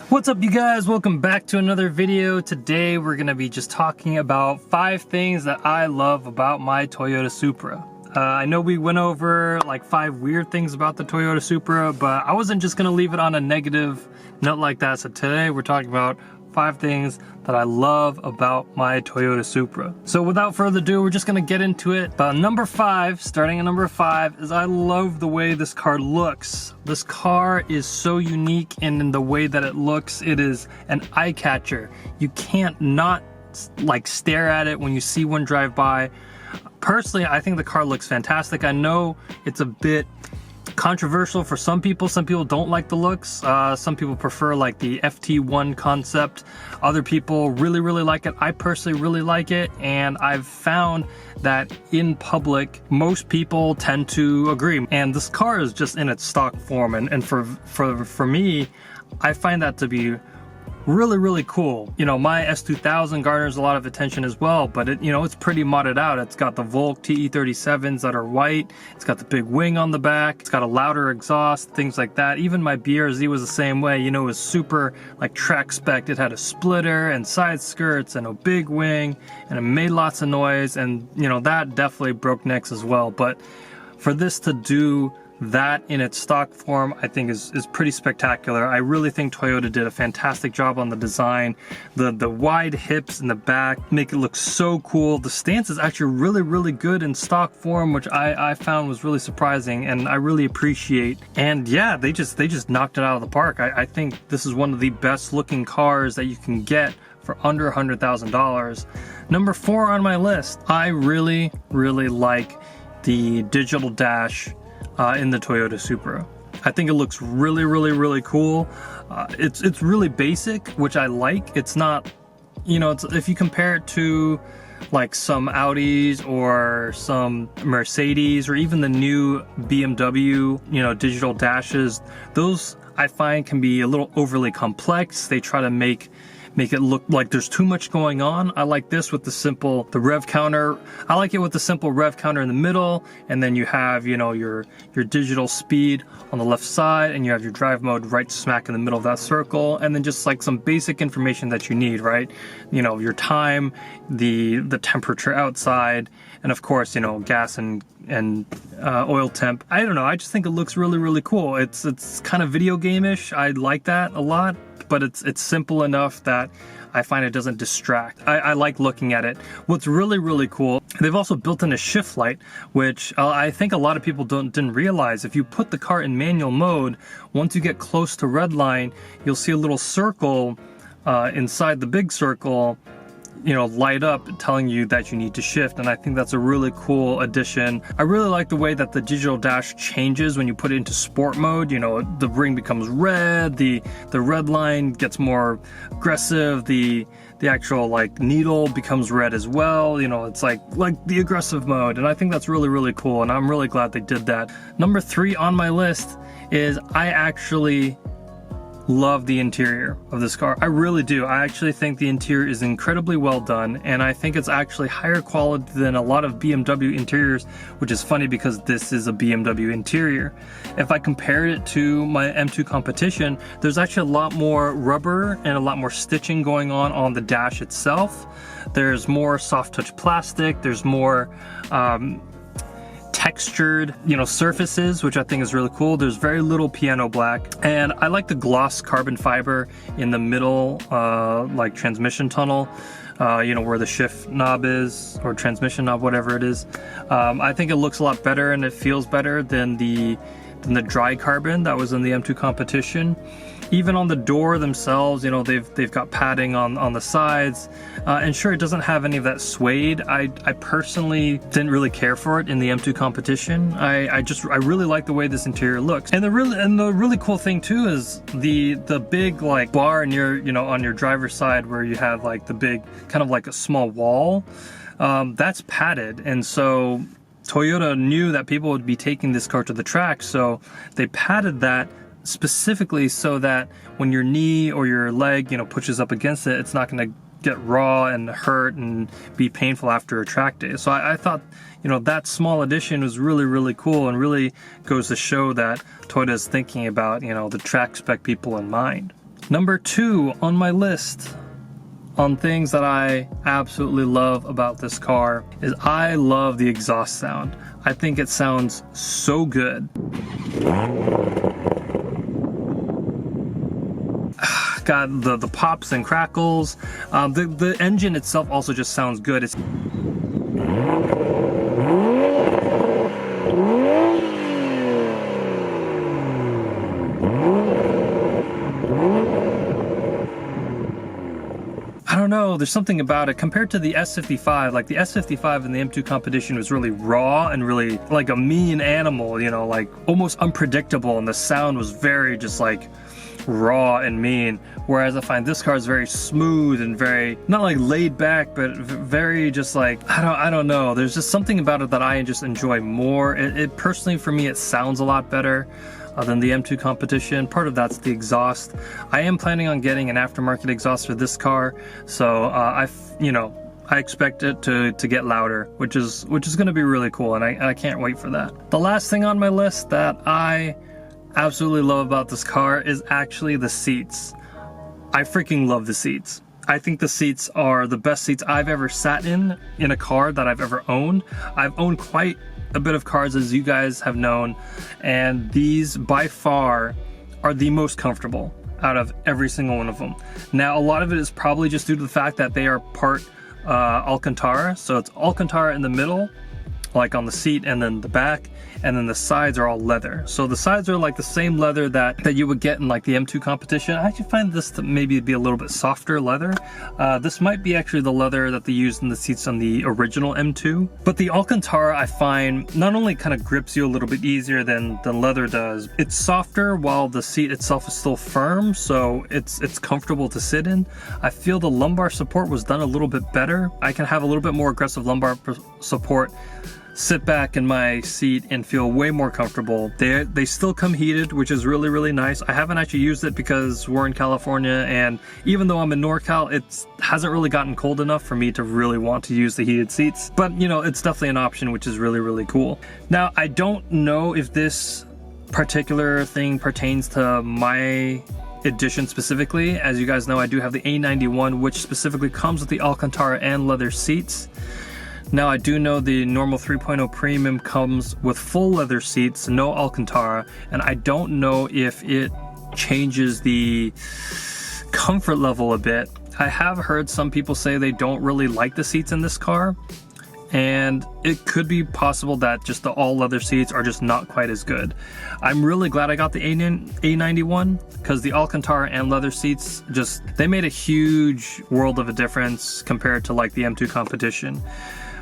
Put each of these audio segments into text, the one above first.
What's up, you guys? Welcome back to another video. Today we're going to be just talking about 5 things that I love about my Toyota Supra. I know we went over like 5 weird things about the Toyota Supra, but I wasn't just going to leave it on a negative note like that. So today we're talking about 5 things that I love about my Toyota Supra. So without further ado, we're just gonna get into it. Number 5, starting at number 5, is I love the way this car looks. This car is so unique, and in the way that it looks, it is an eye catcher. You can't not like stare at it when you see one drive by. Personally, I think the car looks fantastic. I know it's a bit controversial for some people. Some people don't like the looks. Some people prefer like the FT1 concept. Other people really like it. I personally really like it, and I've found that in public most people tend to agree. And this car is just in its stock form, and for me, I find that to be really cool. You know, my S2000 garners a lot of attention as well, but it's pretty modded out. It's got the Volk TE37s that are white. It's got the big wing on the back. It's got a louder exhaust, things like that. Even my BRZ was the same way. It was super like track spec. It had a splitter and side skirts and a big wing, and it made lots of noise, and that definitely broke necks as well. But for this to do that in its stock form, I think is pretty spectacular. I really think Toyota did a fantastic job on the design. The wide hips in the back make it look so cool. The stance is actually really good in stock form, which I found was really surprising and I really appreciate. And yeah, they just knocked it out of the park. I think this is one of the best looking cars that you can get for under $100,000. Number 4 on my list, I really like the digital dash in the Toyota Supra. I think it looks really cool. It's really basic, which I like. It's not, if you compare it to like some Audis or some Mercedes or even the new BMW, digital dashes, those I find can be a little overly complex. They try to make it look like there's too much going on. I like this with the rev counter. I like it with the simple rev counter in the middle, and then you have, your digital speed on the left side, and you have your drive mode right smack in the middle of that circle, and then just like some basic information that you need, right? Your time, the temperature outside, and of course, gas and oil temp. I don't know, I just think it looks really cool. It's kind of video game-ish. I like that a lot, but it's simple enough that I find it doesn't distract. I like looking at it. What's really cool, they've also built in a shift light, which I think a lot of people didn't realize. If you put the car in manual mode, once you get close to red line, you'll see a little circle inside the big circle, light up telling you that you need to shift, and I think that's a really cool addition. I really like the way that the digital dash changes when you put it into sport mode. The ring becomes red, the red line gets more aggressive, the actual like needle becomes red as well. It's like the aggressive mode, and I think that's really cool, and I'm really glad they did that. Number 3 on my list is I actually love the interior of this car. I really do. I actually think the interior is incredibly well done, and I think it's actually higher quality than a lot of BMW interiors, which is funny because this is a BMW interior. If I compared it to my M2 competition, there's actually a lot more rubber and a lot more stitching going on the dash itself. There's more soft touch plastic, there's more textured surfaces, which I think is really cool. There's very little piano black, and I like the gloss carbon fiber in the middle like transmission tunnel, where the shift knob is, or transmission knob, whatever it is. I think it looks a lot better and it feels better than the dry carbon that was in the M2 competition. Even on the door themselves, they've got padding on the sides, and sure, it doesn't have any of that suede. I personally didn't really care for it in the M2 competition. I really like the way this interior looks, and the really cool thing too is the big like bar near on your driver's side where you have like the big kind of like a small wall. That's padded, and so Toyota knew that people would be taking this car to the track, so they padded that specifically so that when your knee or your leg pushes up against it, it's not going to get raw and hurt and be painful after a track day. So I thought that small addition was really cool, and really goes to show that Toyota is thinking about the track spec people in mind. Number 2 on my list on things that I absolutely love about this car is I love the exhaust sound. I think it sounds so good. Got the pops and crackles. The engine itself also just sounds good. It's I don't know, there's something about it compared to the S55. Like the S55 in the M2 competition was really raw and really like a mean animal, you know, like almost unpredictable, and the sound was very just like raw and mean. Whereas I find this car is very smooth and very, not like laid back, but very just like, I don't know. There's just something about it that I just enjoy more. It personally, for me, it sounds a lot better than the M2 competition. Part of that's the exhaust. I am planning on getting an aftermarket exhaust for this car, so I expect it to get louder, which is going to be really cool, and I can't wait for that. The last thing on my list that I absolutely love about this car is actually the seats. I freaking love the seats. I think the seats are the best seats I've ever sat in a car that I've ever owned. I've owned quite a bit of cars, as you guys have known, and these by far are the most comfortable out of every single one of them. Now, a lot of it is probably just due to the fact that they are part Alcantara, so it's Alcantara in the middle, like on the seat, and then the back, and then the sides are all leather. So the sides are like the same leather that you would get in like the M2 competition. I actually find this to maybe be a little bit softer leather. This might be actually the leather that they used in the seats on the original M2. But the Alcantara, I find, not only kind of grips you a little bit easier than leather does, it's softer while the seat itself is still firm, so it's comfortable to sit in. I feel the lumbar support was done a little bit better. I can have a little bit more aggressive lumbar support, sit back in my seat, and feel way more comfortable. They still come heated, which is really, really nice. I haven't actually used it because we're in California, and even though I'm in NorCal, it hasn't really gotten cold enough for me to really want to use the heated seats. But you know, it's definitely an option, which is really, really cool. Now, I don't know if this particular thing pertains to my edition specifically. As you guys know, I do have the A91, which specifically comes with the Alcantara and leather seats. Now, I do know the normal 3.0 Premium comes with full leather seats, no Alcantara, and I don't know if it changes the comfort level a bit. I have heard some people say they don't really like the seats in this car, and it could be possible that just the all leather seats are just not quite as good. I'm really glad I got the A91 because the Alcantara and leather seats they made a huge world of a difference compared to like the M2 competition.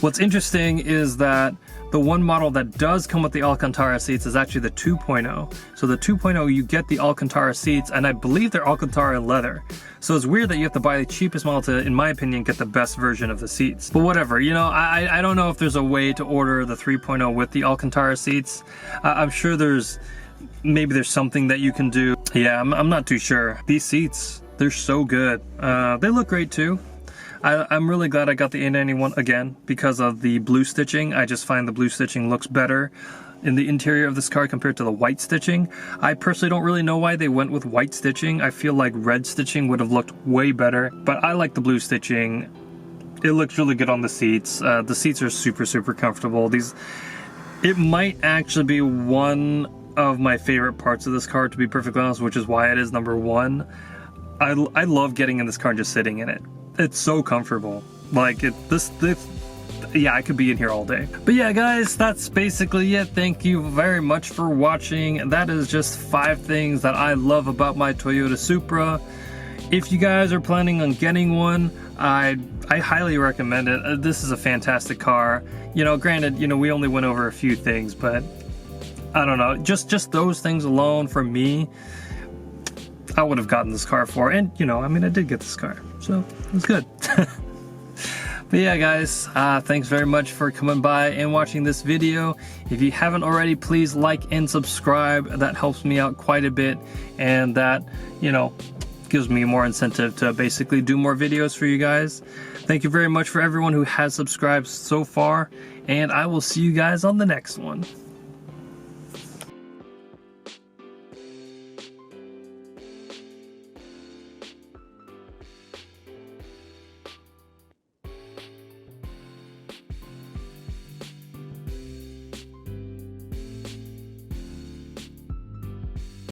What's interesting is that the one model that does come with the Alcantara seats is actually the 2.0. So the 2.0, you get the Alcantara seats, and I believe they're Alcantara leather. So it's weird that you have to buy the cheapest model to, in my opinion, get the best version of the seats. But whatever, you know, I don't know if there's a way to order the 3.0 with the Alcantara seats. I'm sure maybe there's something that you can do. Yeah, I'm not too sure. These seats, they're so good. They look great too. I'm really glad I got the A91 again because of the blue stitching. I just find the blue stitching looks better in the interior of this car compared to the white stitching. I personally don't really know why they went with white stitching. I feel like red stitching would have looked way better, but I like the blue stitching. It looks really good on the seats. The seats are super, super comfortable. It might actually be one of my favorite parts of this car, to be perfectly honest, which is why it is number 1. I love getting in this car and just sitting in it. It's so comfortable. Like yeah, I could be in here all day. But yeah, guys, that's basically it. Thank you very much for watching. That is just 5 things that I love about my Toyota Supra. If you guys are planning on getting one, I highly recommend it. This is a fantastic car. You know, granted, you know, we only went over a few things, but I don't know, just those things alone for me, I would have gotten this car for. And you know, I mean, I did get this car, so it was good. But yeah, guys, thanks very much for coming by and watching this video. If you haven't already, please like and subscribe. That helps me out quite a bit, and that, you know, gives me more incentive to basically do more videos for you guys. Thank you very much for everyone who has subscribed so far, and I will see you guys on the next one.